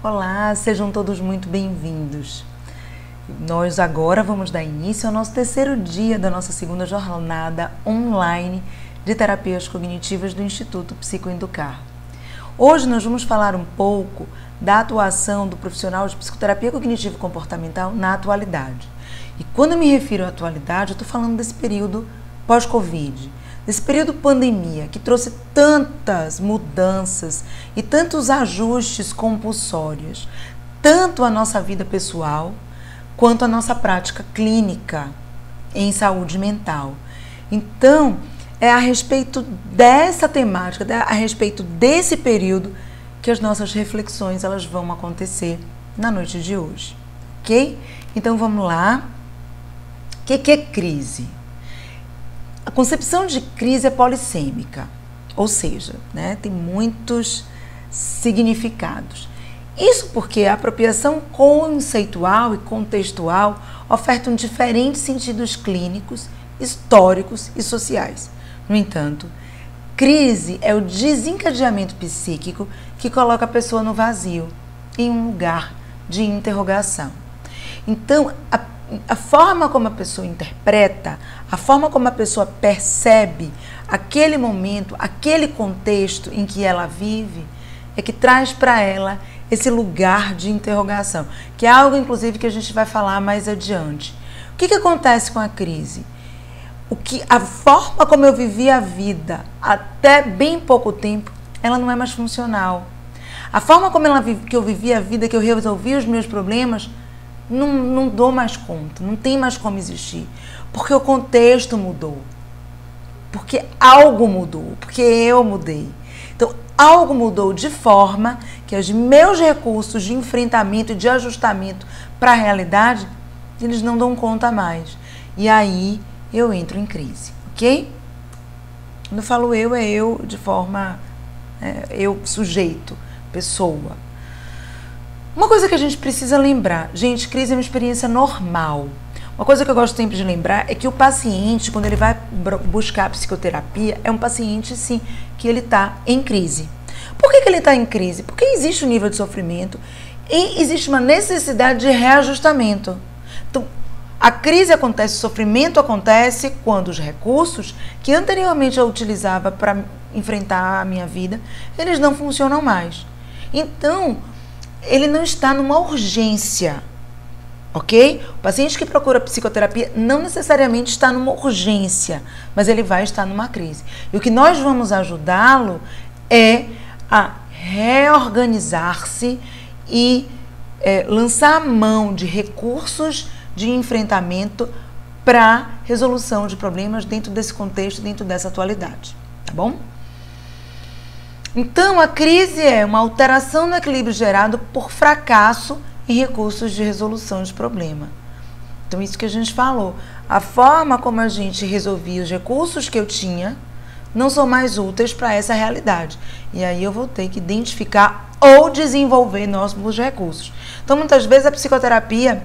Olá, sejam todos muito bem-vindos. Nós agora vamos dar início ao nosso terceiro dia da nossa segunda jornada online de terapias cognitivas do Instituto Psicoeducar. Hoje nós vamos falar um pouco da atuação do profissional de psicoterapia cognitivo-comportamental na atualidade. E quando eu me refiro à atualidade, eu estou falando desse período pós-Covid, desse período pandemia, que trouxe tantas mudanças e tantos ajustes compulsórios, tanto à nossa vida pessoal, quanto à nossa prática clínica em saúde mental. Então, é a respeito dessa temática, a respeito desse período, que as nossas reflexões elas vão acontecer na noite de hoje, ok? Então, vamos lá. O que é crise? A concepção de crise é polissêmica, ou seja, tem muitos significados. Isso porque a apropriação conceitual e contextual ofertam diferentes sentidos clínicos, históricos e sociais. No entanto, crise é o desencadeamento psíquico que coloca a pessoa no vazio, em um lugar de interrogação. Então, a forma como a pessoa interpreta, a forma como a pessoa percebe aquele momento, aquele contexto em que ela vive, é que traz para ela esse lugar de interrogação, que é algo, inclusive, que a gente vai falar mais adiante. O que acontece com a crise? A forma como eu vivi a vida até bem pouco tempo, ela não é mais funcional. A forma como que eu vivi a vida, que eu resolvi os meus problemas, não dou mais conta, não tem mais como existir, porque o contexto mudou, porque algo mudou, porque eu mudei. Então, algo mudou de forma que os meus recursos de enfrentamento e de ajustamento para a realidade, eles não dão conta mais. E aí eu entro em crise, ok? Quando eu falo eu, é eu de forma, eu sujeito, pessoa. Uma coisa que a gente precisa lembrar, gente, crise é uma experiência normal. Uma coisa que eu gosto sempre de lembrar é que o paciente, quando ele vai buscar psicoterapia, é um paciente, sim, que ele está em crise. Por que ele está em crise? Porque existe um nível de sofrimento e existe uma necessidade de reajustamento. Então, a crise acontece, o sofrimento acontece quando os recursos que anteriormente eu utilizava para enfrentar a minha vida, eles não funcionam mais. Então, ele não está numa urgência, ok? O paciente que procura psicoterapia não necessariamente está numa urgência, mas ele vai estar numa crise. E o que nós vamos ajudá-lo é a reorganizar-se e lançar a mão de recursos de enfrentamento para resolução de problemas dentro desse contexto, dentro dessa atualidade, tá bom? Então, a crise é uma alteração no equilíbrio gerado por fracasso em recursos de resolução de problema. Então, isso que a gente falou. A forma como a gente resolvia os recursos que eu tinha não são mais úteis para essa realidade. E aí eu vou ter que identificar ou desenvolver novos recursos. Então, muitas vezes a psicoterapia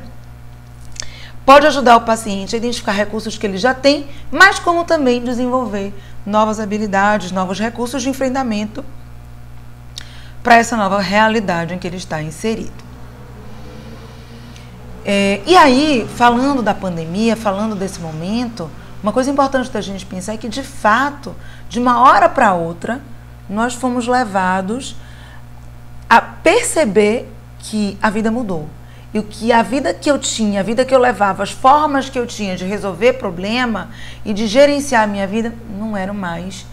pode ajudar o paciente a identificar recursos que ele já tem, mas como também desenvolver novas habilidades, novos recursos de enfrentamento para essa nova realidade em que ele está inserido. E aí, falando da pandemia, falando desse momento, uma coisa importante da gente pensar é que, de fato, de uma hora para outra, nós fomos levados a perceber que a vida mudou. E que a vida que eu tinha, a vida que eu levava, as formas que eu tinha de resolver problema e de gerenciar a minha vida não eram mais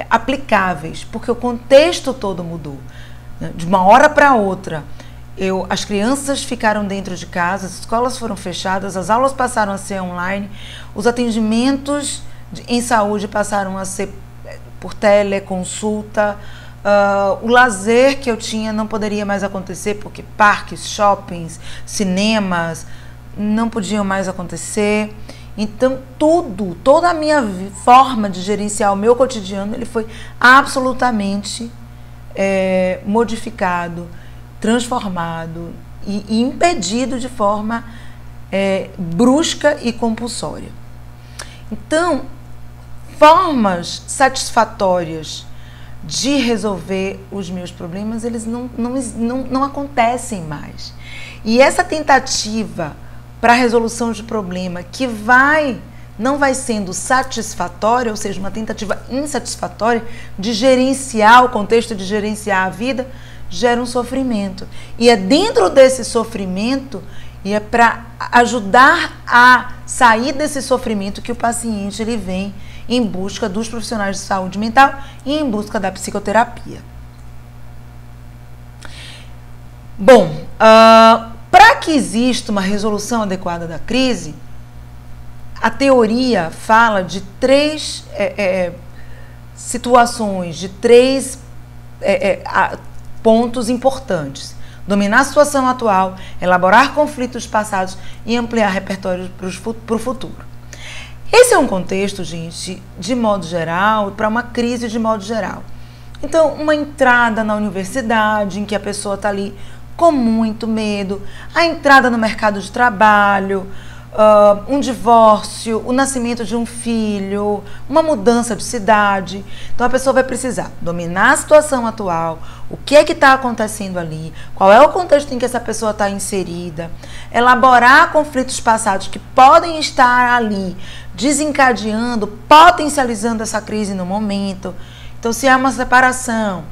aplicáveis, porque o contexto todo mudou. De uma hora para outra, as crianças ficaram dentro de casa, as escolas foram fechadas, as aulas passaram a ser online, os atendimentos em saúde passaram a ser por teleconsulta, o lazer que eu tinha não poderia mais acontecer, porque parques, shoppings, cinemas não podiam mais acontecer. Então, toda a minha forma de gerenciar o meu cotidiano, ele foi absolutamente modificado, transformado e impedido de forma brusca e compulsória. Então, formas satisfatórias de resolver os meus problemas, eles não acontecem mais. E essa tentativa para a resolução de problema que não vai sendo satisfatória, ou seja, uma tentativa insatisfatória de gerenciar o contexto, de gerenciar a vida, gera um sofrimento. E é dentro desse sofrimento, e é para ajudar a sair desse sofrimento que o paciente ele vem em busca dos profissionais de saúde mental e em busca da psicoterapia. Bom, para que exista uma resolução adequada da crise, a teoria fala de três situações, de três pontos importantes. Dominar a situação atual, elaborar conflitos passados e ampliar repertório para o futuro. Esse é um contexto, gente, de modo geral, para uma crise de modo geral. Então, uma entrada na universidade, em que a pessoa está ali com muito medo, a entrada no mercado de trabalho, um divórcio, o nascimento de um filho, uma mudança de cidade. Então a pessoa vai precisar dominar a situação atual, o que é que está acontecendo ali, qual é o contexto em que essa pessoa está inserida, elaborar conflitos passados que podem estar ali desencadeando, potencializando essa crise no momento. Então, se há uma separação,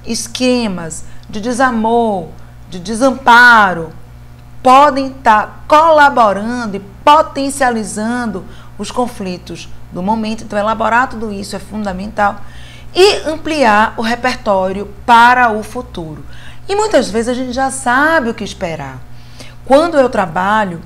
esquemas de desamor, de desamparo, podem estar colaborando e potencializando os conflitos do momento. Então, elaborar tudo isso é fundamental e ampliar o repertório para o futuro. E muitas vezes a gente já sabe o que esperar. Quando eu trabalho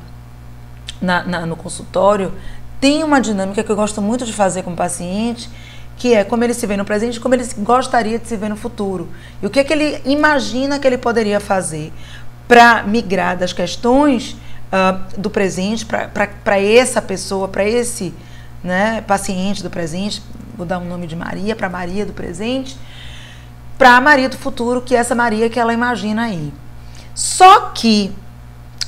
no consultório, tem uma dinâmica que eu gosto muito de fazer com o paciente, que é como ele se vê no presente e como ele gostaria de se ver no futuro. E o que é que ele imagina que ele poderia fazer para migrar das questões do presente para essa pessoa, para esse paciente do presente, vou dar um nome de Maria, para Maria do presente, para a Maria do futuro, que é essa Maria que ela imagina aí. Só que,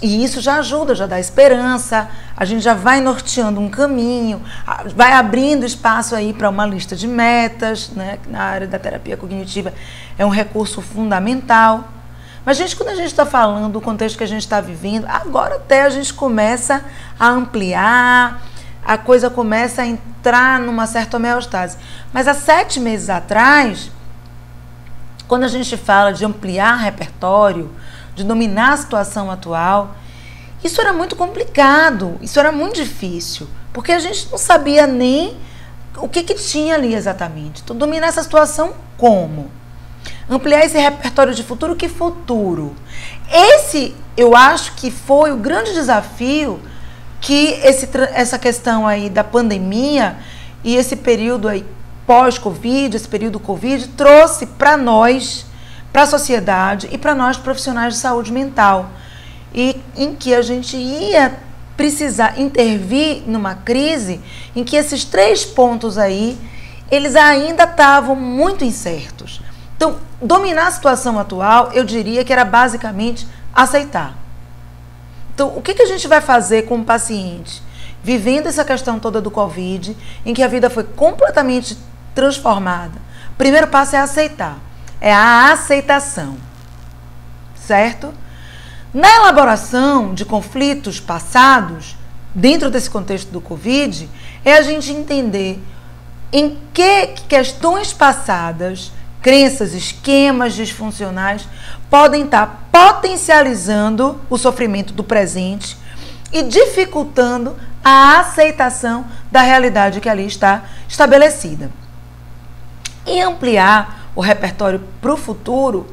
e isso já ajuda, já dá esperança, a gente já vai norteando um caminho, vai abrindo espaço aí para uma lista de metas, né? Na área da terapia cognitiva é um recurso fundamental. Mas, gente, quando a gente está falando do contexto que a gente está vivendo, agora até a gente começa a ampliar, a coisa começa a entrar numa certa homeostase. Mas há 7 meses atrás, quando a gente fala de ampliar repertório, de dominar a situação atual, isso era muito complicado, isso era muito difícil, porque a gente não sabia nem o que tinha ali exatamente. Então, dominar essa situação como? Ampliar esse repertório de futuro, que futuro? Esse, eu acho que foi o grande desafio que essa questão aí da pandemia e esse período aí pós-Covid, esse período Covid, trouxe para nós, para a sociedade e para nós profissionais de saúde mental. E em que a gente ia precisar intervir numa crise em que esses 3 pontos aí, eles ainda estavam muito incertos. Então, dominar a situação atual, eu diria que era basicamente aceitar. Então, o que a gente vai fazer com o paciente vivendo essa questão toda do Covid, em que a vida foi completamente transformada? O primeiro passo é aceitar, é a aceitação, certo? Na elaboração de conflitos passados, dentro desse contexto do Covid, é a gente entender em que questões passadas, crenças, esquemas disfuncionais podem estar potencializando o sofrimento do presente e dificultando a aceitação da realidade que ali está estabelecida. E ampliar o repertório para o futuro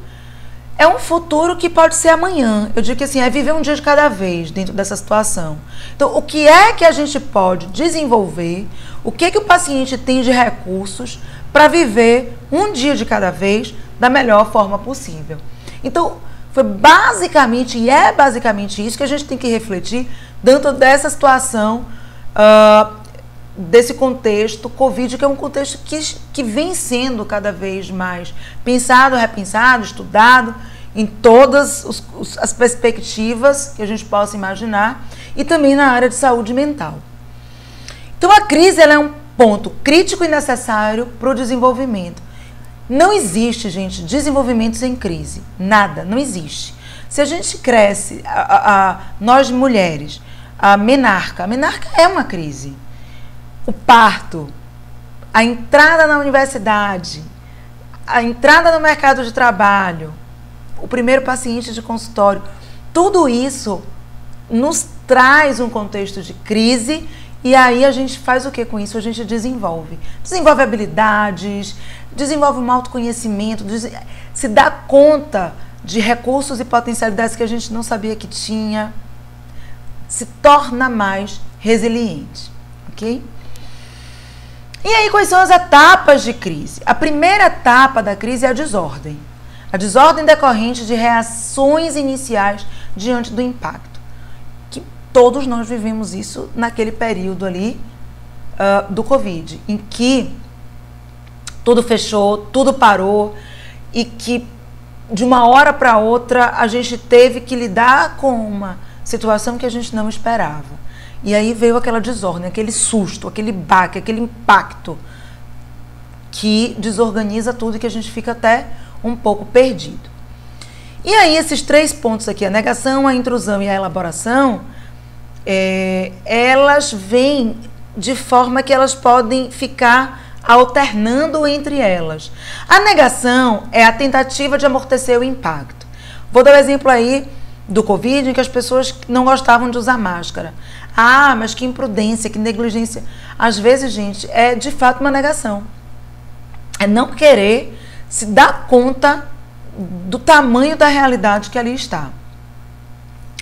é um futuro que pode ser amanhã. Eu digo que assim, é viver um dia de cada vez dentro dessa situação. Então, o que é que a gente pode desenvolver, o que é que o paciente tem de recursos para viver um dia de cada vez da melhor forma possível. Então, foi basicamente, e é basicamente isso que a gente tem que refletir dentro dessa situação, desse contexto Covid, que é um contexto que vem sendo cada vez mais pensado, repensado, estudado, em todas as perspectivas que a gente possa imaginar e também na área de saúde mental. Então a crise ela é um ponto crítico e necessário para o desenvolvimento. Não existe, gente, desenvolvimento sem crise. Nada, não existe. Se a gente cresce, nós mulheres, a menarca é uma crise. O parto, a entrada na universidade, a entrada no mercado de trabalho, o primeiro paciente de consultório, tudo isso nos traz um contexto de crise e aí a gente faz o que com isso? A gente desenvolve. Desenvolve habilidades, desenvolve um autoconhecimento, se dá conta de recursos e potencialidades que a gente não sabia que tinha, se torna mais resiliente, ok? E aí, quais são as etapas de crise? A primeira etapa da crise é a desordem. A desordem decorrente de reações iniciais diante do impacto. Que todos nós vivemos isso naquele período ali do Covid, em que tudo fechou, tudo parou e que de uma hora para outra a gente teve que lidar com uma situação que a gente não esperava. E aí veio aquela desordem, aquele susto, aquele baque, aquele impacto que desorganiza tudo e que a gente fica até um pouco perdido. E aí esses 3 pontos aqui, a negação, a intrusão e a elaboração, elas vêm de forma que elas podem ficar alternando entre elas. A negação é a tentativa de amortecer o impacto. Vou dar um exemplo aí do Covid, em que as pessoas não gostavam de usar máscara. Ah, mas que imprudência, que negligência. Às vezes, gente, é de fato uma negação. É não querer se dar conta do tamanho da realidade que ali está.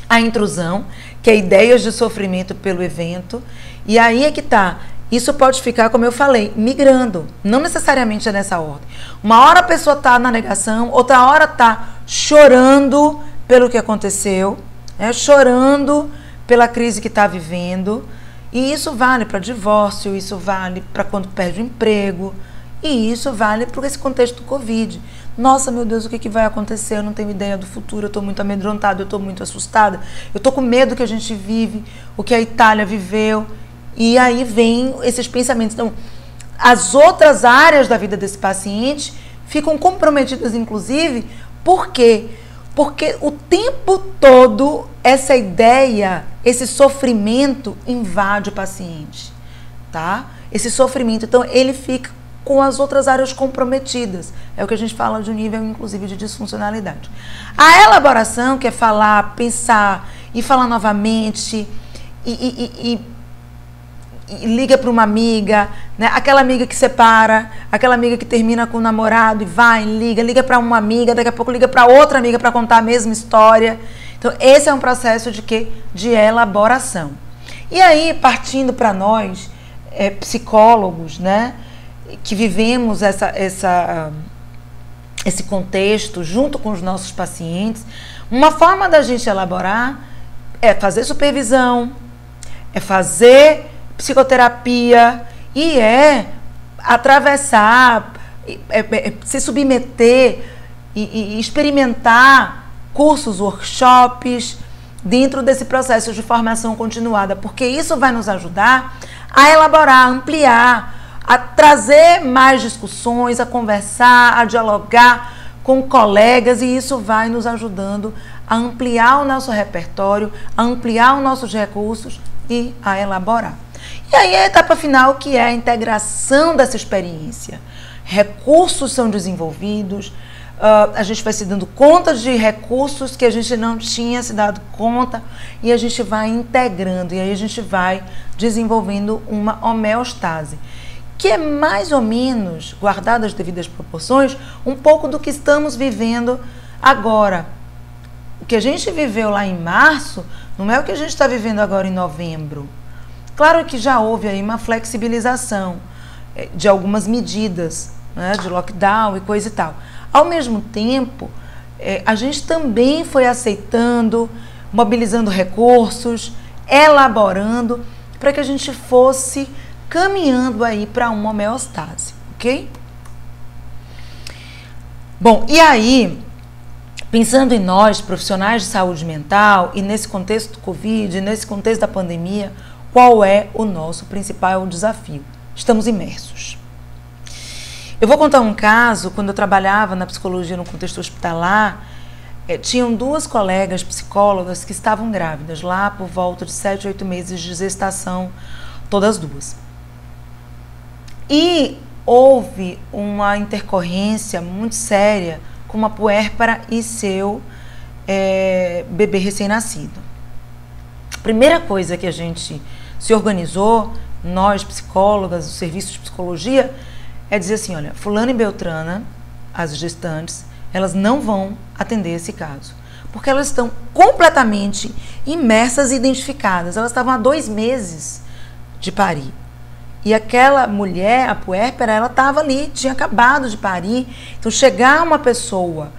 A intrusão, que é ideias de sofrimento pelo evento. E aí é que está. Isso pode ficar, como eu falei, migrando. Não necessariamente é nessa ordem. Uma hora a pessoa está na negação, outra hora está chorando pelo que aconteceu, chorando pela crise que está vivendo. E isso vale para divórcio, isso vale para quando perde o emprego, e isso vale para esse contexto do Covid. Nossa, meu Deus, o que vai acontecer? Eu não tenho ideia do futuro, eu estou muito amedrontada, eu estou muito assustada, eu estou com medo que a gente vive, o que a Itália viveu. E aí vem esses pensamentos. Então, as outras áreas da vida desse paciente ficam comprometidas, inclusive, por quê? Porque o tempo todo essa ideia, esse sofrimento invade o paciente, tá? Esse sofrimento, então, ele fica com as outras áreas comprometidas. É o que a gente fala de um nível, inclusive, de disfuncionalidade. A elaboração, que é falar, pensar e falar novamente e liga para uma amiga, né? Aquela amiga que separa, aquela amiga que termina com o namorado e vai, liga para uma amiga, daqui a pouco liga para outra amiga para contar a mesma história. Então, esse é um processo de quê? De elaboração. E aí, partindo para nós, psicólogos, né? Que vivemos esse contexto junto com os nossos pacientes, uma forma da gente elaborar é fazer supervisão, é fazer psicoterapia e atravessar, se submeter e experimentar cursos, workshops dentro desse processo de formação continuada, porque isso vai nos ajudar a elaborar, a ampliar, a trazer mais discussões, a conversar, a dialogar com colegas, e isso vai nos ajudando a ampliar o nosso repertório, a ampliar os nossos recursos e a elaborar. E aí a etapa final, que é a integração dessa experiência. Recursos são desenvolvidos, a gente vai se dando conta de recursos que a gente não tinha se dado conta e a gente vai integrando, e aí a gente vai desenvolvendo uma homeostase, que é mais ou menos, guardadas as devidas proporções, um pouco do que estamos vivendo agora. O que a gente viveu lá em março não é o que a gente está vivendo agora em novembro. Claro que já houve aí uma flexibilização de algumas medidas, né, de lockdown e coisa e tal. Ao mesmo tempo, a gente também foi aceitando, mobilizando recursos, elaborando, para que a gente fosse caminhando aí para uma homeostase, ok? Bom, e aí, Pensando em nós, profissionais de saúde mental, e nesse contexto do Covid, nesse contexto da pandemia, qual é o nosso principal desafio? Estamos imersos. Eu vou contar um caso, quando eu trabalhava na psicologia no contexto hospitalar, tinham 2 colegas psicólogas que estavam grávidas, lá por volta de 7, 8 meses de gestação, todas 2. E houve uma intercorrência muito séria com uma puérpera e seu bebê recém-nascido. A primeira coisa que a gente se organizou, nós psicólogas, o serviço de psicologia, é dizer assim, olha, fulana e beltrana, as gestantes, elas não vão atender esse caso, porque elas estão completamente imersas e identificadas. Elas estavam há 2 meses de parir. E aquela mulher, a puérpera, ela estava ali, tinha acabado de parir. Então, chegar uma pessoa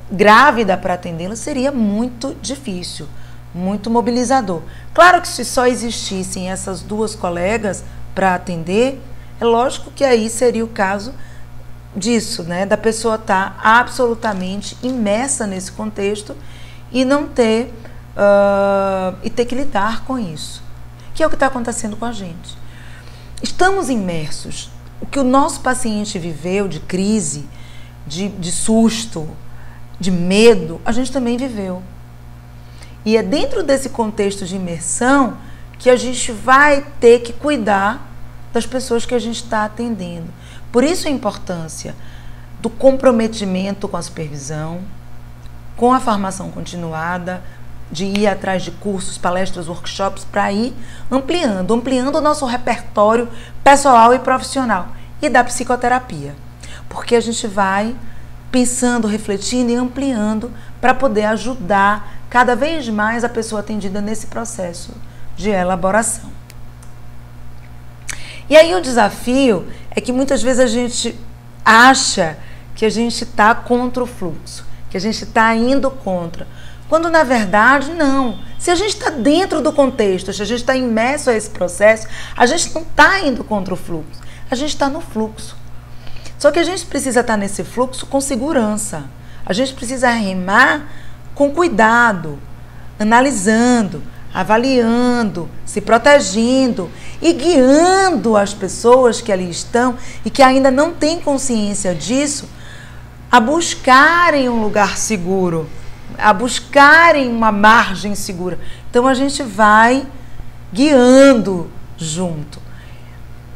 grávida para atendê-la seria muito difícil, muito mobilizador. Claro que se só existissem essas 2 colegas para atender, é lógico que aí seria o caso disso, né? Da pessoa estar absolutamente imersa nesse contexto e não ter, e ter que lidar com isso. Que é o que está acontecendo com a gente. Estamos imersos. O que o nosso paciente viveu de crise, de susto, de medo, a gente também viveu. E é dentro desse contexto de imersão que a gente vai ter que cuidar das pessoas que a gente está atendendo. Por isso a importância do comprometimento com a supervisão, com a formação continuada, de ir atrás de cursos, palestras, workshops, para ir ampliando o nosso repertório pessoal e profissional, e da psicoterapia. Porque a gente vai pensando, refletindo e ampliando para poder ajudar cada vez mais a pessoa atendida nesse processo de elaboração. E aí o desafio é que muitas vezes a gente acha que a gente está contra o fluxo, que a gente está indo contra, quando na verdade não. Se a gente está dentro do contexto, se a gente está imerso a esse processo, a gente não está indo contra o fluxo, a gente está no fluxo. Só que a gente precisa estar nesse fluxo com segurança, a gente precisa remar com cuidado, analisando, avaliando, se protegendo e guiando as pessoas que ali estão e que ainda não têm consciência disso a buscarem um lugar seguro, a buscarem uma margem segura. Então a gente vai guiando junto.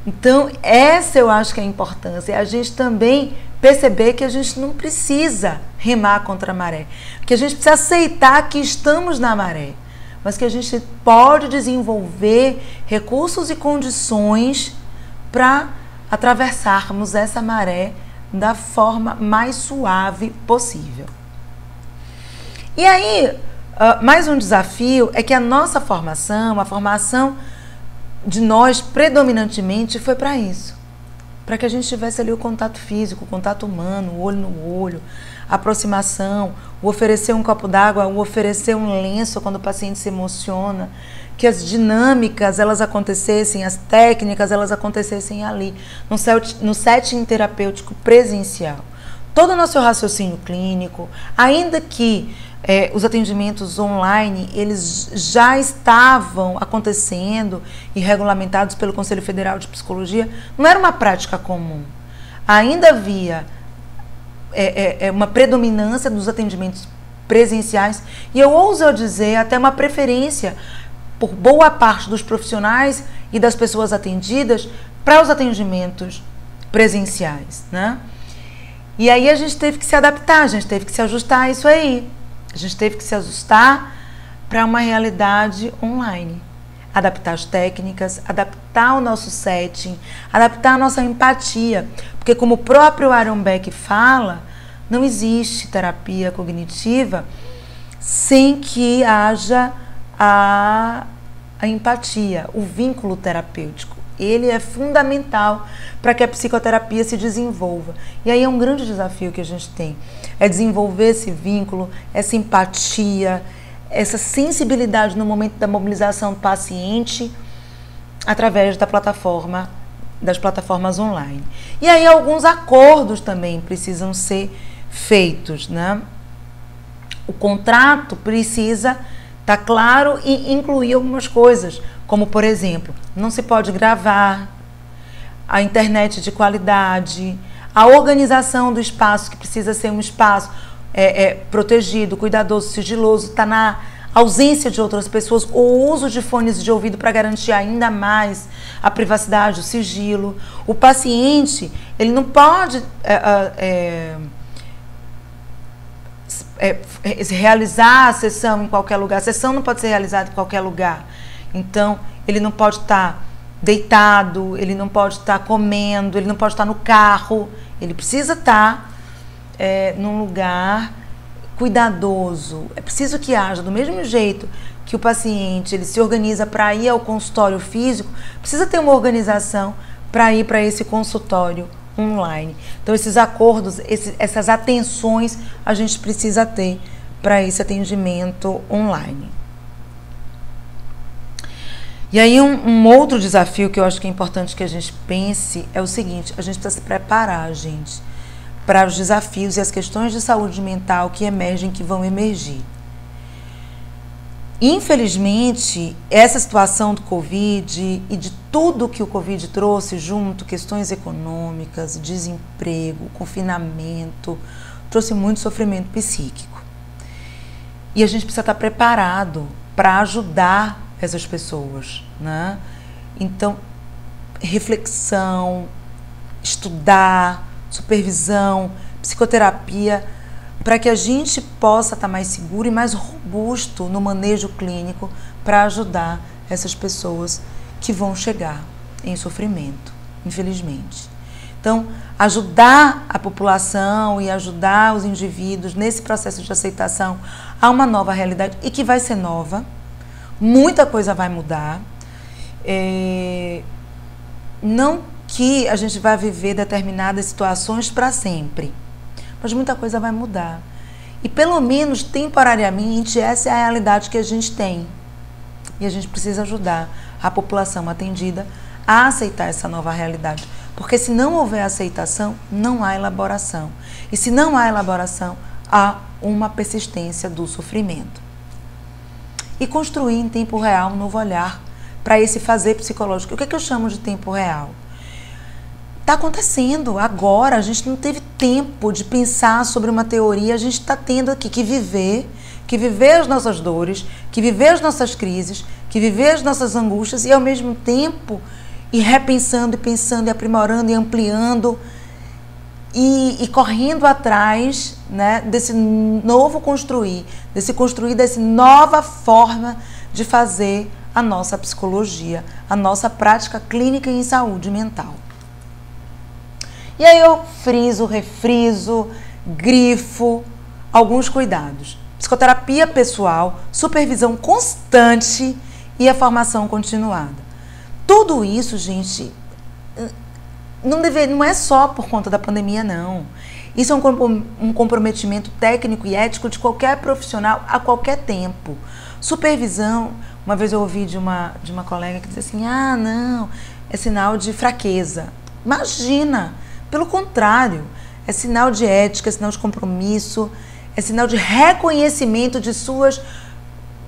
Então essa eu acho que é a importância, é a gente também perceber que a gente não precisa remar contra a maré, que a gente precisa aceitar que estamos na maré, mas que a gente pode desenvolver recursos e condições para atravessarmos essa maré da forma mais suave possível. E aí, mais um desafio é que a nossa formação, a formação de nós predominantemente foi para isso, para que a gente tivesse ali o contato físico, o contato humano, o olho no olho, a aproximação, o oferecer um copo d'água, o oferecer um lenço quando o paciente se emociona, que as dinâmicas elas acontecessem, as técnicas elas acontecessem ali, no setting terapêutico presencial. Todo o nosso raciocínio clínico, ainda que os atendimentos online, eles já estavam acontecendo e regulamentados pelo Conselho Federal de Psicologia, não era uma prática comum. Ainda havia uma predominância dos atendimentos presenciais e eu ouso dizer até uma preferência por boa parte dos profissionais e das pessoas atendidas para os atendimentos presenciais, né? E aí a gente teve que se adaptar, a gente teve que se ajustar a isso aí. A gente teve que se ajustar para uma realidade online. Adaptar as técnicas, adaptar o nosso setting, adaptar a nossa empatia. Porque como o próprio Aaron Beck fala, não existe terapia cognitiva sem que haja a empatia, o vínculo terapêutico. Ele é fundamental para que a psicoterapia se desenvolva. E aí é um grande desafio que a gente tem, é desenvolver esse vínculo, essa empatia, essa sensibilidade no momento da mobilização do paciente através da plataforma, das plataformas online. E aí alguns acordos também precisam ser feitos, né? O contrato precisa estar claro e incluir algumas coisas, como, por exemplo, não se pode gravar, a internet de qualidade, a organização do espaço, que precisa ser um espaço protegido, cuidadoso, sigiloso, está na ausência de outras pessoas, o uso de fones de ouvido para garantir ainda mais a privacidade, o sigilo. O paciente, ele não pode realizar a sessão em qualquer lugar. A sessão não pode ser realizada em qualquer lugar. Então, ele não pode estar deitado, ele não pode estar comendo, ele não pode estar no carro. Ele precisa estar num lugar cuidadoso. É preciso que haja, do mesmo jeito que o paciente ele se organiza para ir ao consultório físico, precisa ter uma organização para ir para esse consultório online. Então, esses acordos, essas atenções a gente precisa ter para esse atendimento online. E aí, um outro desafio que eu acho que é importante que a gente pense é o seguinte: a gente precisa se preparar, gente, para os desafios e as questões de saúde mental que emergem, que vão emergir. Infelizmente, essa situação do Covid e de tudo que o Covid trouxe junto, questões econômicas, desemprego, confinamento, trouxe muito sofrimento psíquico. E a gente precisa estar preparado para ajudar essas pessoas, né? Então, reflexão, estudar, supervisão, psicoterapia, para que a gente possa estar mais seguro e mais robusto no manejo clínico para ajudar essas pessoas que vão chegar em sofrimento, infelizmente. Então, ajudar a população e ajudar os indivíduos nesse processo de aceitação a uma nova realidade, e que vai ser nova, muita coisa vai mudar, não que a gente vai viver determinadas situações para sempre, mas muita coisa vai mudar. E pelo menos temporariamente essa é a realidade que a gente tem. E a gente precisa ajudar a população atendida a aceitar essa nova realidade. Porque se não houver aceitação, não há elaboração. E se não há elaboração, há uma persistência do sofrimento. E construir em tempo real um novo olhar para esse fazer psicológico. O que é que eu chamo de tempo real? Está acontecendo agora, a gente não teve tempo de pensar sobre uma teoria, a gente está tendo aqui que viver as nossas dores, que viver as nossas crises, que viver as nossas angústias e ao mesmo tempo ir repensando e pensando e aprimorando e ampliando e correndo atrás, né, desse novo construir, dessa nova forma de fazer a nossa psicologia, a nossa prática clínica em saúde mental. E aí eu refriso, grifo alguns cuidados. Psicoterapia pessoal, supervisão constante e a continuada. Tudo isso, gente, não é só por conta da pandemia, não. Isso é um comprometimento técnico e ético de qualquer profissional a qualquer tempo. Supervisão, uma vez eu ouvi de uma colega que disse assim, não, é sinal de fraqueza. Imagina! Pelo contrário, é sinal de ética, é sinal de compromisso, é sinal de reconhecimento de suas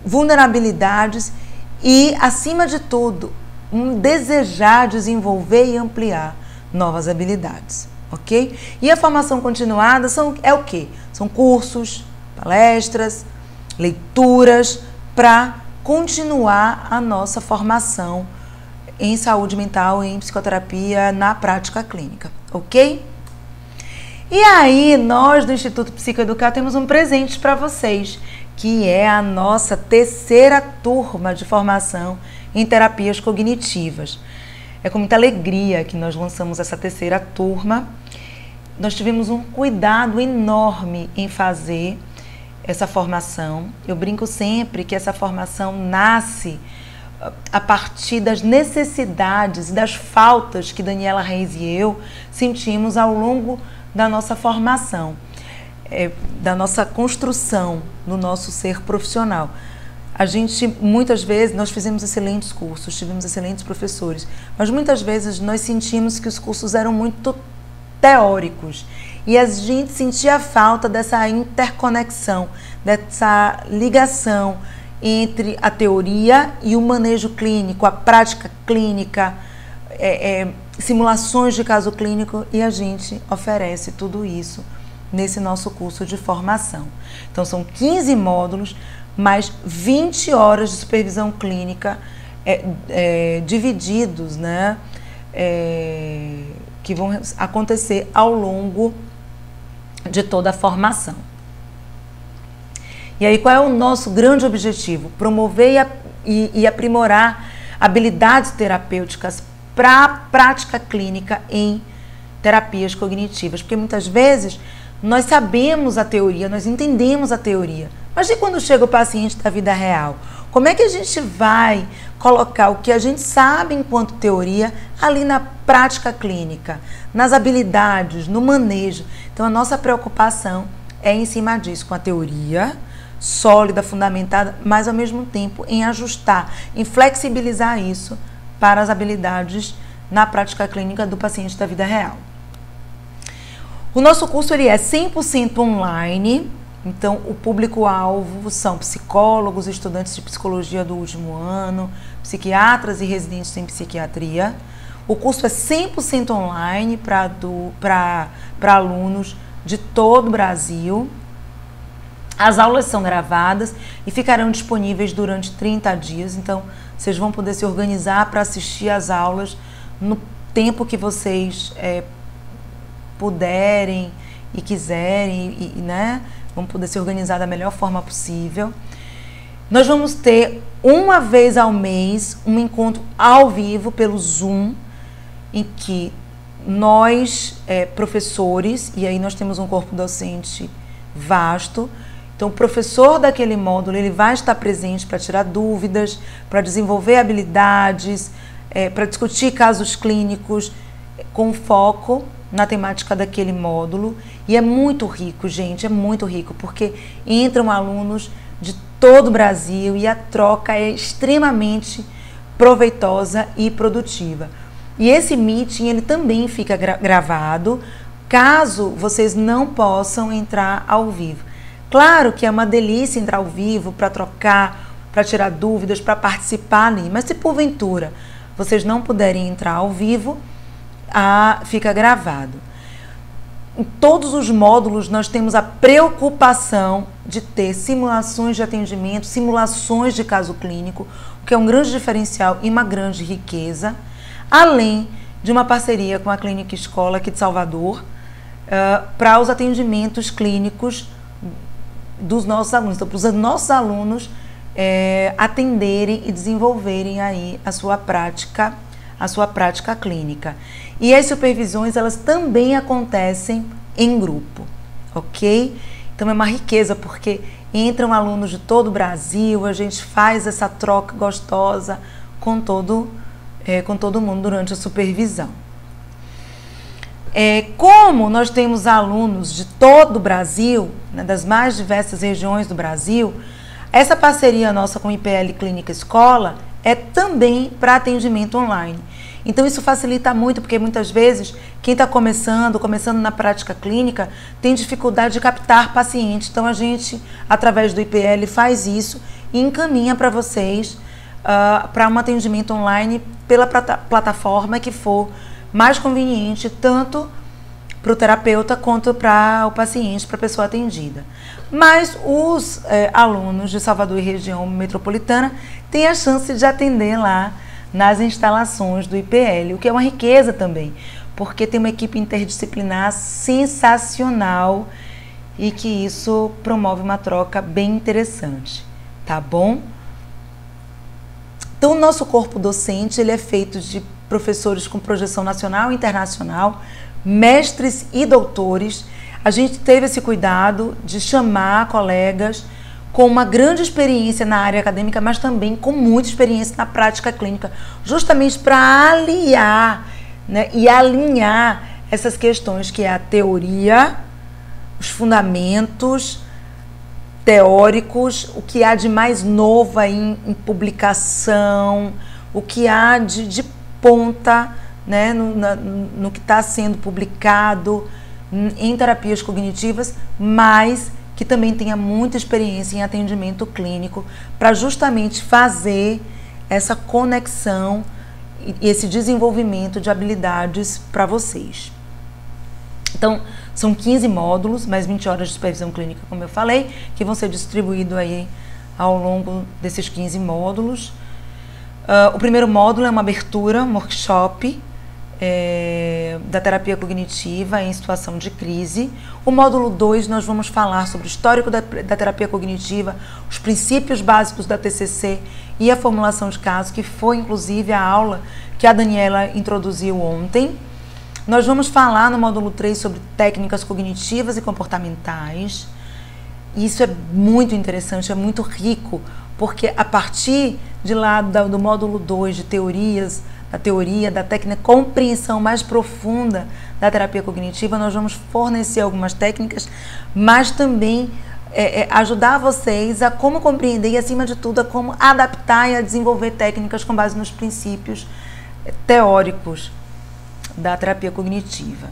vulnerabilidades e, acima de tudo, um desejar desenvolver e ampliar novas habilidades, ok? E a formação continuada é o quê? São cursos, palestras, leituras para continuar a nossa formação em saúde mental, em psicoterapia, na prática clínica, ok? E aí, nós do Instituto Psicoeducar temos um presente para vocês, que é a nossa terceira turma de formação em terapias cognitivas. É com muita alegria que nós lançamos essa terceira turma. Nós tivemos um cuidado enorme em fazer essa formação. Eu brinco sempre que essa formação nasce a partir das necessidades e das faltas que Daniela Reis e eu sentimos ao longo da nossa formação, da nossa construção no nosso ser profissional. A gente, muitas vezes, nós fizemos excelentes cursos, tivemos excelentes professores, mas muitas vezes nós sentimos que os cursos eram muito teóricos E a gente sentia falta dessa interconexão, dessa ligação entre a teoria e o manejo clínico, a prática clínica, simulações de caso clínico, e a gente oferece tudo isso nesse nosso curso de formação. Então, são 15 módulos, mais 20 horas de supervisão clínica divididos, né, que vão acontecer ao longo de toda a formação. E aí, qual é o nosso grande objetivo? Promover e aprimorar habilidades terapêuticas para a prática clínica em terapias cognitivas, porque muitas vezes nós sabemos a teoria, nós entendemos a teoria, mas e quando chega o paciente da vida real? Como é que a gente vai colocar o que a gente sabe enquanto teoria ali na prática clínica, nas habilidades, no manejo? Então, a nossa preocupação é em cima disso, com a teoria sólida, fundamentada, mas ao mesmo tempo em ajustar, em flexibilizar isso para as habilidades na prática clínica do paciente da vida real. O nosso curso ele é 100% online, então o público-alvo são psicólogos, estudantes de psicologia do último ano, psiquiatras e residentes em psiquiatria. O curso é 100% online para alunos de todo o Brasil. As aulas são gravadas e ficarão disponíveis durante 30 dias, então vocês vão poder se organizar para assistir às aulas no tempo que vocês puderem e quiserem, né? Vão poder se organizar da melhor forma possível. Nós vamos ter uma vez ao mês um encontro ao vivo pelo Zoom, em que nós, professores, e aí nós temos um corpo docente vasto. Então, o professor daquele módulo ele vai estar presente para tirar dúvidas, para desenvolver habilidades, para discutir casos clínicos com foco na temática daquele módulo. E é muito rico, gente, é muito rico, porque entram alunos de todo o Brasil e a troca é extremamente proveitosa e produtiva. E esse meeting ele também fica gravado, caso vocês não possam entrar ao vivo. Claro que é uma delícia entrar ao vivo para trocar, para tirar dúvidas, para participar ali, mas se porventura vocês não puderem entrar ao vivo, fica gravado. Em todos os módulos nós temos a preocupação de ter simulações de atendimento, simulações de caso clínico, o que é um grande diferencial e uma grande riqueza, além de uma parceria com a Clínica Escola aqui de Salvador, para os atendimentos clínicos dos nossos alunos. Então, para os nossos alunos atenderem e desenvolverem aí a sua prática clínica. E as supervisões, elas também acontecem em grupo, ok? Então, é uma riqueza, porque entram alunos de todo o Brasil, a gente faz essa troca gostosa com todo mundo durante a supervisão. Como nós temos alunos de todo o Brasil, né, das mais diversas regiões do Brasil, essa parceria nossa com o IPL Clínica Escola é também para atendimento online. Então isso facilita muito, porque muitas vezes quem está começando na prática clínica tem dificuldade de captar pacientes. Então a gente, através do IPL, faz isso e encaminha para vocês para um atendimento online pela plataforma que for mais conveniente, tanto para o terapeuta quanto para o paciente, para a pessoa atendida. Mas os alunos de Salvador e região metropolitana têm a chance de atender lá nas instalações do IPL, o que é uma riqueza também, porque tem uma equipe interdisciplinar sensacional e que isso promove uma troca bem interessante, tá bom? Então, o nosso corpo docente ele é feito de professores com projeção nacional e internacional, mestres e doutores. A gente teve esse cuidado de chamar colegas com uma grande experiência na área acadêmica, mas também com muita experiência na prática clínica, justamente para aliar, né, e alinhar essas questões que é a teoria, os fundamentos teóricos, o que há de mais novo aí em publicação, o que há de ponta, né, no que está sendo publicado em terapias cognitivas, mas que também tenha muita experiência em atendimento clínico, para justamente fazer essa conexão e esse desenvolvimento de habilidades para vocês. Então, são 15 módulos, mais 20 horas de supervisão clínica, como eu falei, que vão ser distribuídos aí ao longo desses 15 módulos. O primeiro módulo é uma abertura, um workshop da terapia cognitiva em situação de crise. O módulo 2 nós vamos falar sobre o histórico da terapia cognitiva, os princípios básicos da TCC e a formulação de casos, que foi inclusive a aula que a Daniela introduziu ontem. Nós vamos falar no módulo 3 sobre técnicas cognitivas e comportamentais. Isso é muito interessante, é muito rico, porque a partir de lá do módulo 2 de teorias, da teoria, da técnica, compreensão mais profunda da terapia cognitiva, nós vamos fornecer algumas técnicas, mas também ajudar vocês a como compreender e, acima de tudo, a como adaptar e a desenvolver técnicas com base nos princípios teóricos da terapia cognitiva.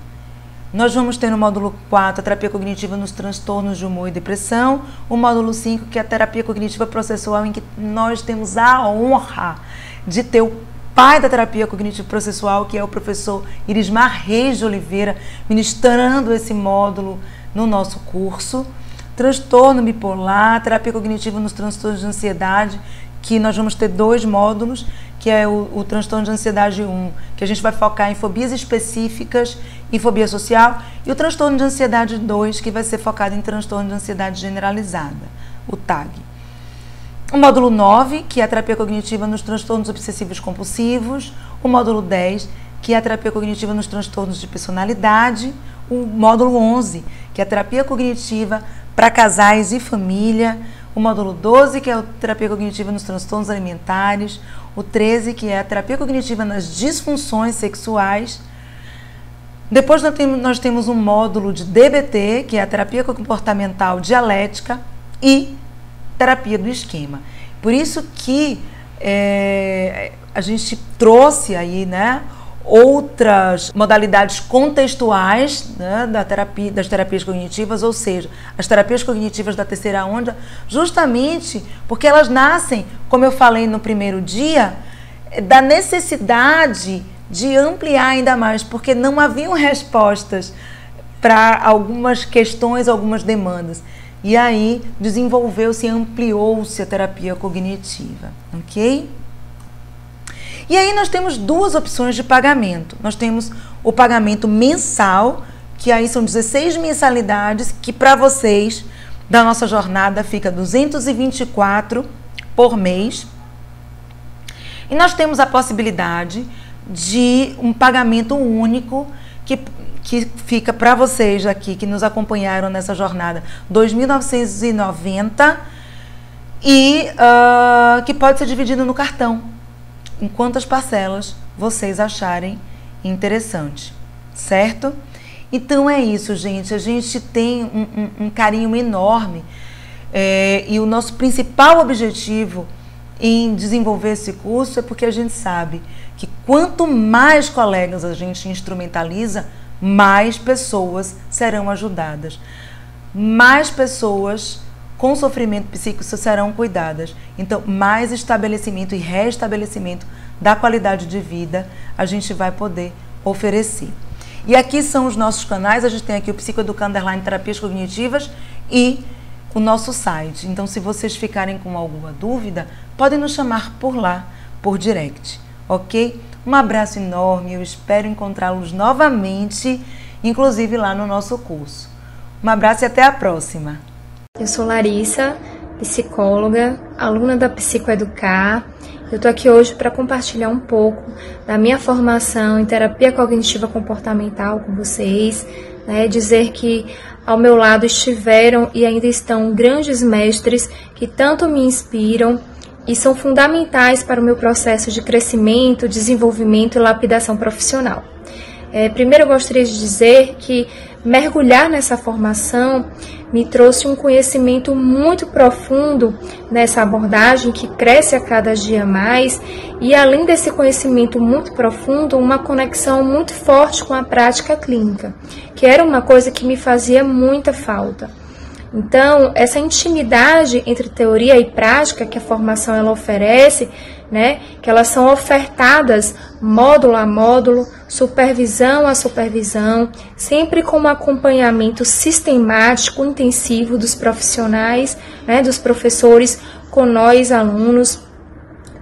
Nós vamos ter no módulo 4 a terapia cognitiva nos transtornos de humor e depressão, o módulo 5, que é a terapia cognitiva processual, em que nós temos a honra de ter o pai da terapia cognitiva processual, que é o professor Irismar Reis de Oliveira, ministrando esse módulo no nosso curso. Transtorno bipolar, terapia cognitiva nos transtornos de ansiedade, que nós vamos ter 2 módulos, que é o transtorno de ansiedade 1, que a gente vai focar em fobias específicas e fobia social, e o transtorno de ansiedade 2, que vai ser focado em transtorno de ansiedade generalizada, o TAG. O módulo 9, que é a terapia cognitiva nos transtornos obsessivos compulsivos, o módulo 10, que é a terapia cognitiva nos transtornos de personalidade, o módulo 11, que é a terapia cognitiva para casais e família, o módulo 12, que é a terapia cognitiva nos transtornos alimentares, o 13, que é a terapia cognitiva nas disfunções sexuais. Depois nós temos um módulo de DBT, que é a terapia comportamental dialética, e terapia do esquema. Por isso que a gente trouxe aí, né, outras modalidades contextuais, né, das terapias cognitivas, ou seja, as terapias cognitivas da terceira onda, justamente porque elas nascem, como eu falei no primeiro dia, da necessidade de ampliar ainda mais, porque não haviam respostas para algumas questões, algumas demandas. E aí desenvolveu-se, ampliou-se a terapia cognitiva, ok? E aí nós temos 2 opções de pagamento. Nós temos o pagamento mensal, que aí são 16 mensalidades, que para vocês, da nossa jornada, fica R$ 224 por mês. E nós temos a possibilidade de um pagamento único, que fica para vocês aqui, que nos acompanharam nessa jornada, R$ 2.990, e que pode ser dividido no cartão, em quantas parcelas vocês acharem interessante, certo? Então é isso, gente. A gente tem um carinho enorme e o nosso principal objetivo em desenvolver esse curso é porque a gente sabe que quanto mais colegas a gente instrumentaliza, mais pessoas serão ajudadas, mais pessoas com sofrimento psíquico serão cuidadas. Então, mais estabelecimento e restabelecimento da qualidade de vida a gente vai poder oferecer. E aqui são os nossos canais. A gente tem aqui o Psicoeducando _ Terapias Cognitivas e o nosso site. Então, se vocês ficarem com alguma dúvida, podem nos chamar por lá, por direct, ok? Um abraço enorme, eu espero encontrá-los novamente, inclusive lá no nosso curso. Um abraço e até a próxima! Eu sou Larissa, psicóloga, aluna da Psicoeducar. Eu estou aqui hoje para compartilhar um pouco da minha formação em terapia cognitiva comportamental com vocês, né? Dizer que ao meu lado estiveram e ainda estão grandes mestres que tanto me inspiram e são fundamentais para o meu processo de crescimento, desenvolvimento e lapidação profissional. Primeiro eu gostaria de dizer que mergulhar nessa formação me trouxe um conhecimento muito profundo nessa abordagem que cresce a cada dia mais, e além desse conhecimento muito profundo, uma conexão muito forte com a prática clínica, que era uma coisa que me fazia muita falta. Então, essa intimidade entre teoria e prática que a formação ela oferece, né, que elas são ofertadas módulo a módulo, supervisão a supervisão, sempre com um acompanhamento sistemático, intensivo dos profissionais, né, dos professores com nós, alunos,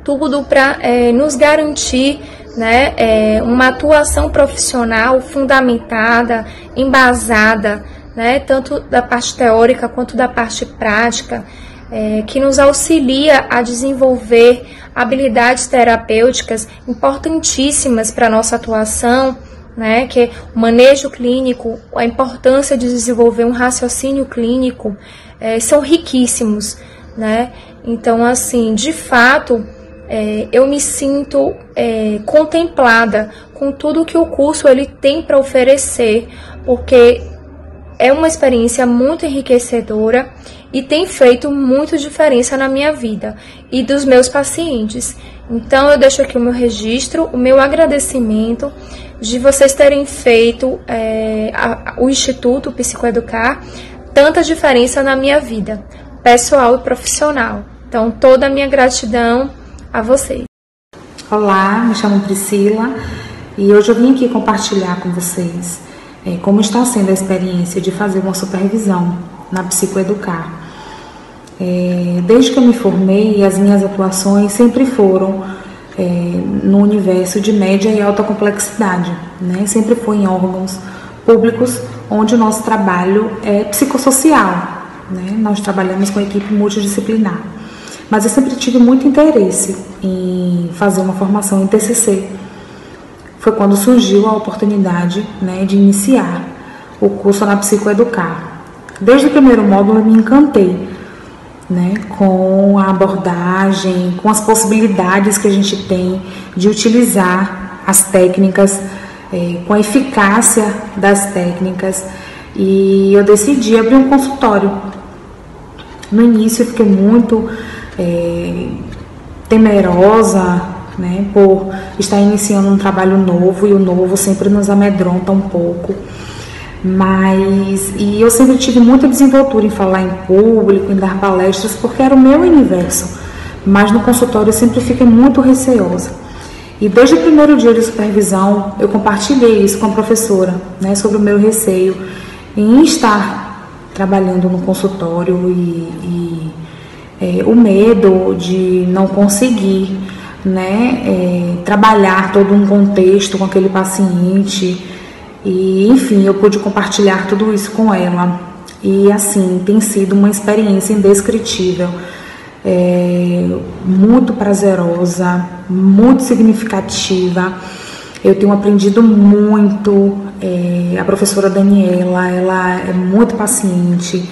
tudo para nos garantir, né, uma atuação profissional fundamentada, embasada, né, tanto da parte teórica quanto da parte prática, que nos auxilia a desenvolver habilidades terapêuticas importantíssimas para a nossa atuação, né, que é o manejo clínico, a importância de desenvolver um raciocínio clínico, são riquíssimos, né? Então, assim, de fato, eu me sinto contemplada com tudo que o curso ele tem para oferecer, porque é uma experiência muito enriquecedora e tem feito muita diferença na minha vida e dos meus pacientes. Então, eu deixo aqui o meu registro, o meu agradecimento de vocês terem feito o Instituto Psicoeducar tanta diferença na minha vida, pessoal e profissional. Então, toda a minha gratidão a vocês. Olá, me chamo Priscila e hoje eu vim aqui compartilhar com vocês como está sendo a experiência de fazer uma supervisão na Psicoeducar. Desde que eu me formei, as minhas atuações sempre foram no universo de média e alta complexidade, né? Sempre foi em órgãos públicos onde o nosso trabalho é psicossocial, né? Nós trabalhamos com equipe multidisciplinar, mas eu sempre tive muito interesse em fazer uma formação em TCC. Foi quando surgiu a oportunidade, né, de iniciar o curso na Psicoeducar. Desde o primeiro módulo eu me encantei, né, com a abordagem, com as possibilidades que a gente tem de utilizar as técnicas, com a eficácia das técnicas, e eu decidi abrir um consultório. No início eu fiquei muito temerosa, né, por estar iniciando um trabalho novo, e o novo sempre nos amedronta um pouco, e eu sempre tive muita desenvoltura em falar em público, em dar palestras, porque era o meu universo, mas no consultório eu sempre fiquei muito receosa. E desde o primeiro dia de supervisão eu compartilhei isso com a professora, né, sobre o meu receio em estar trabalhando no consultório e o medo de não conseguir, né, trabalhar todo um contexto com aquele paciente, e enfim, eu pude compartilhar tudo isso com ela, e assim, tem sido uma experiência indescritível, muito prazerosa, muito significativa. Eu tenho aprendido muito, a professora Daniela, ela é muito paciente.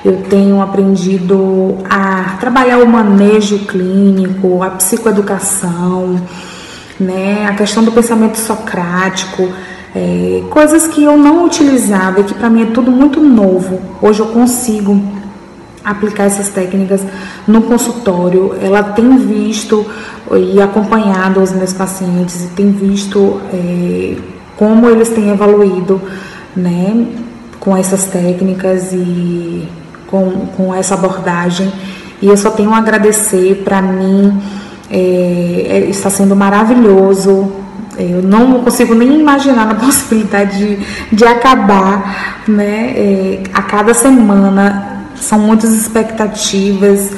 Eu tenho aprendido a trabalhar o manejo clínico, a psicoeducação, né, a questão do pensamento socrático, coisas que eu não utilizava e que para mim é tudo muito novo. Hoje eu consigo aplicar essas técnicas no consultório. Ela tem visto e acompanhado os meus pacientes e tem visto como eles têm evoluído, né, com essas técnicas e com essa abordagem, e eu só tenho a agradecer. Para mim está sendo maravilhoso. Eu não consigo nem imaginar a possibilidade de acabar, né? A cada semana são muitas expectativas,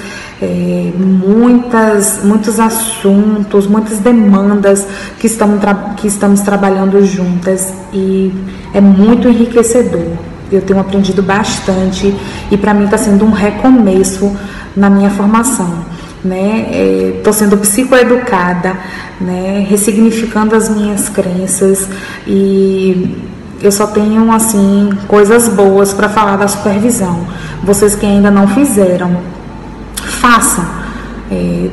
muitos assuntos, muitas demandas que estamos trabalhando juntas, e é muito enriquecedor. Eu tenho aprendido bastante e para mim está sendo um recomeço na minha formação, né? Estou sendo psicoeducada, né? Ressignificando as minhas crenças, e eu só tenho assim coisas boas para falar da supervisão. Vocês que ainda não fizeram, façam,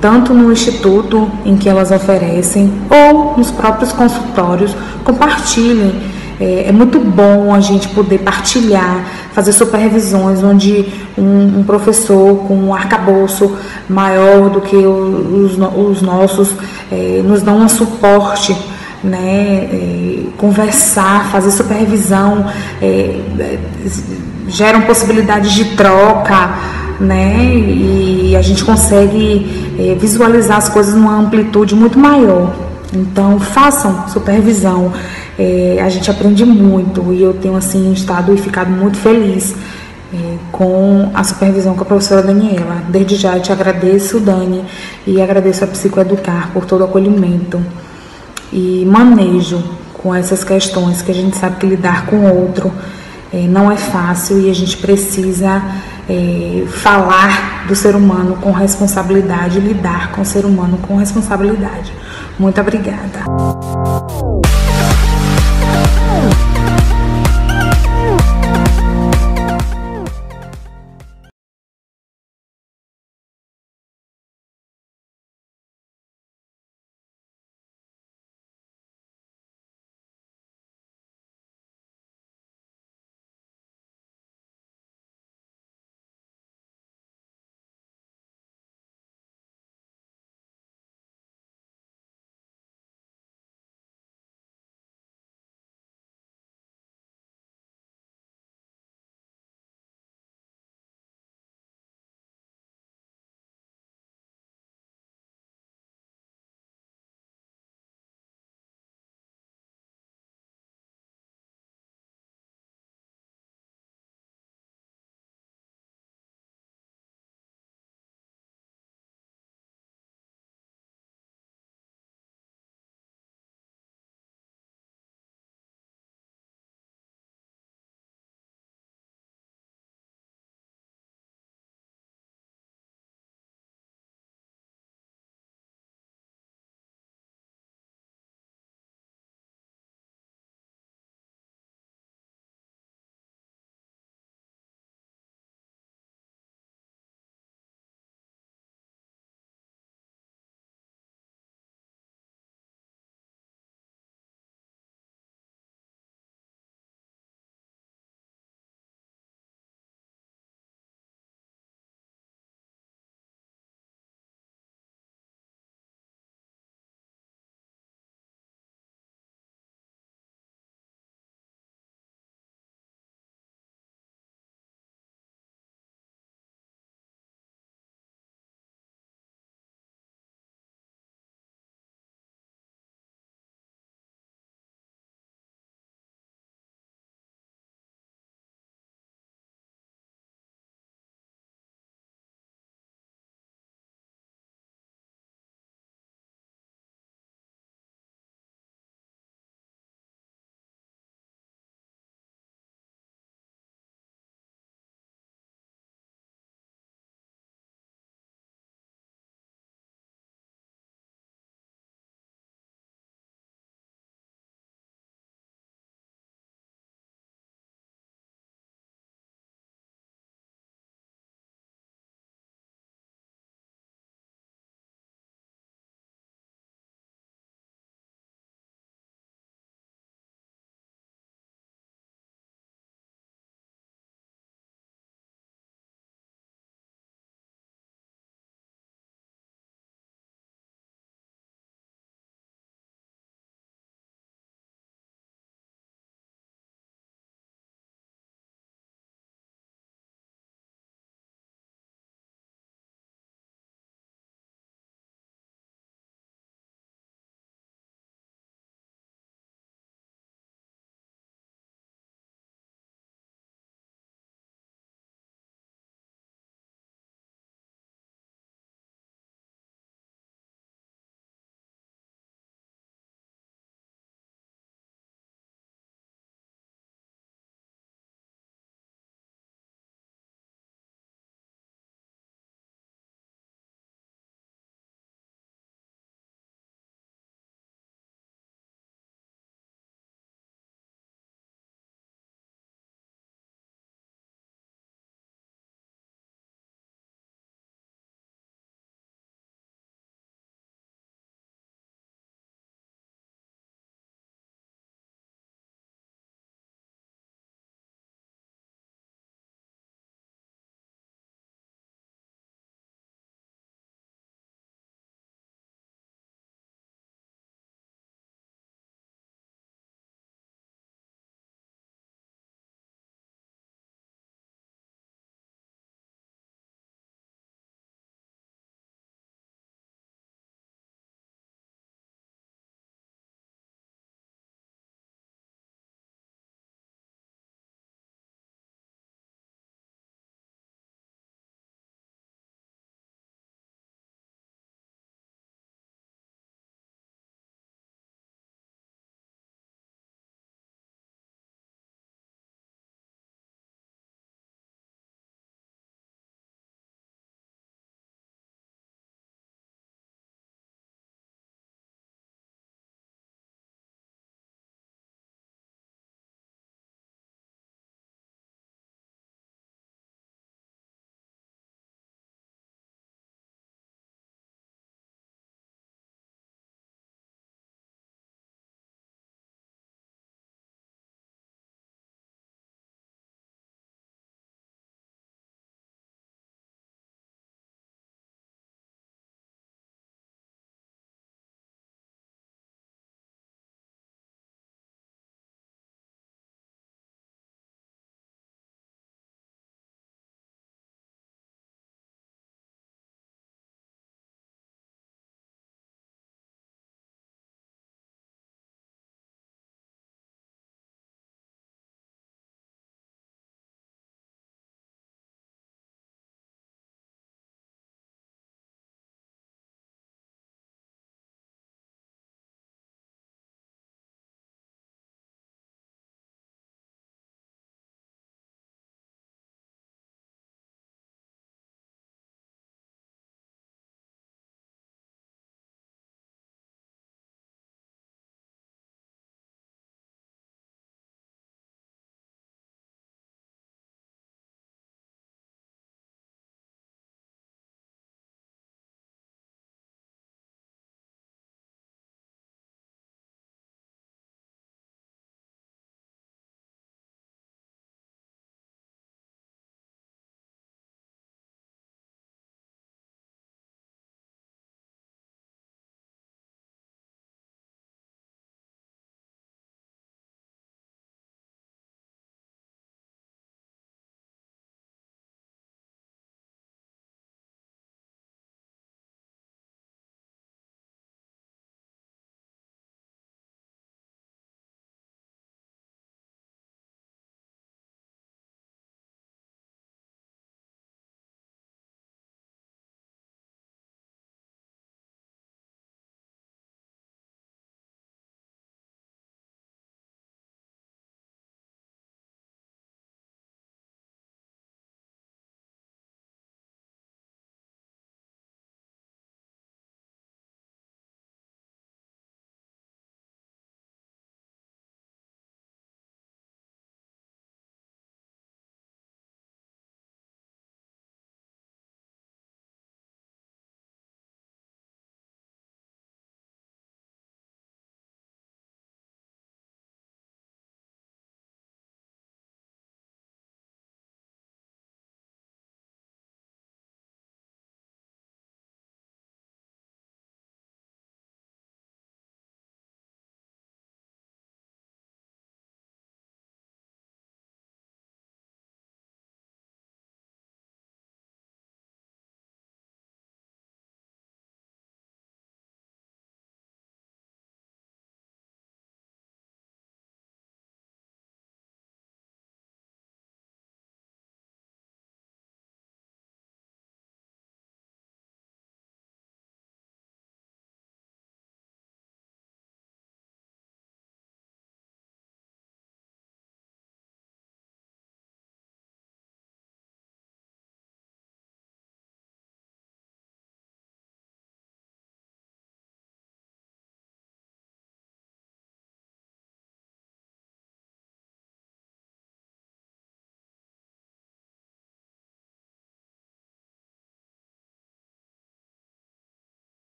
tanto no instituto em que elas oferecem ou nos próprios consultórios. Compartilhem É muito bom a gente poder partilhar, fazer supervisões onde um professor com um arcabouço maior do que os nossos nos dão um suporte, né? Conversar, fazer supervisão, geram possibilidades de troca, né? E a gente consegue visualizar as coisas numa amplitude muito maior. Então façam supervisão, a gente aprende muito e eu tenho assim estado e ficado muito feliz com a supervisão com a professora Daniela. Desde já eu te agradeço, Dani, e agradeço a Psicoeducar por todo o acolhimento e manejo com essas questões que a gente sabe que lidar com o outro não é fácil e a gente precisa falar do ser humano com responsabilidade, lidar com o ser humano com responsabilidade. Muito obrigada.